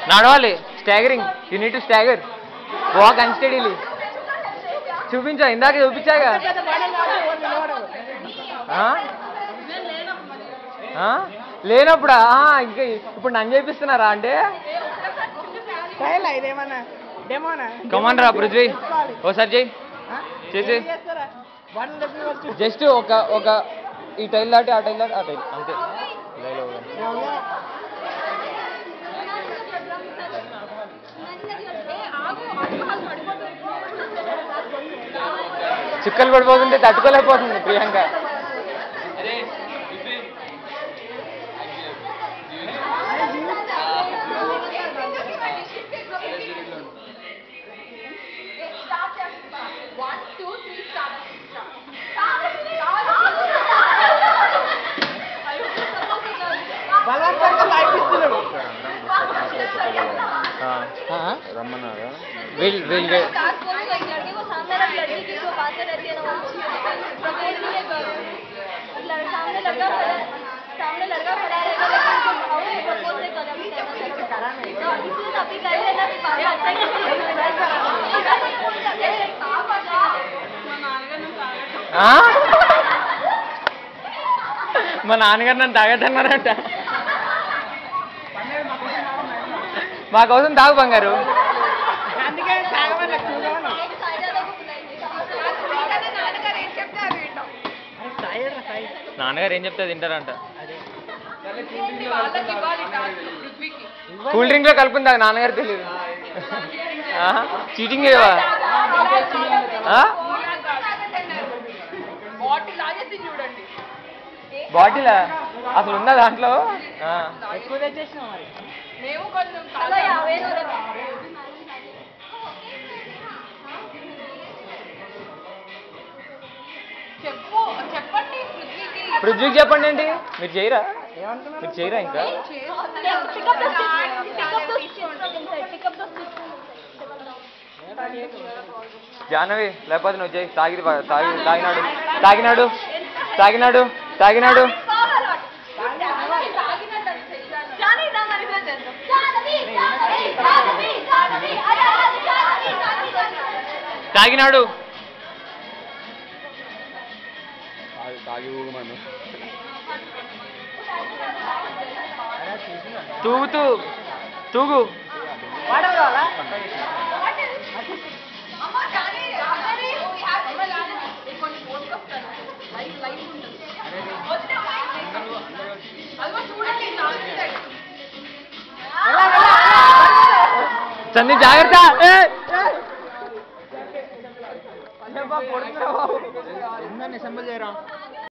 నడవాలి staggering you need to stagger walk unsteadily చూపించా ఇందాక చూపించాగా లేనప్పుడా ఇంకా ఇప్పుడు నన్ను చేపిస్తున్నారా అంటే కమాన్ రా పృథ్వీ ఓసారి చెయ్యి చేసి జస్ట్ ఒక ఈ టైల్ దాటి ఆ టైల్ దాటి ఆ టైల్ అంతే చుక్కలు పడిపోతుంటే తట్టుకోలేకపోతుంది ప్రియాంక रमना सामने लड़का खड़ा रहेगा लेकिन प्रपोज नहीं कर మా నాన్నగారు నన్ను తాగద్దన్నారట మా కోసం తాగు బంగారు నాన్నగారు ఏం చెప్తే తింటారంట కూల్ డ్రింక్ లో కలుపుకుందా నాన్నగారు తెలియదు చీటింగ్ చేయవా బాటిల్ అసలు ఉందా దాంట్లో పృథ్వీకి చెప్పండి ఏంటి మీరు చేయరా మీరు చేయరా ఇంకా జాహ్నవి లేకపోతే నువ్వు చేయి తాగినాడు తాగినాడు తాగినాడు తాగినాడు తాగినాడు తూగుతూ తూగు చంది జాగ్రత్త అసెంబుల్ చేయరా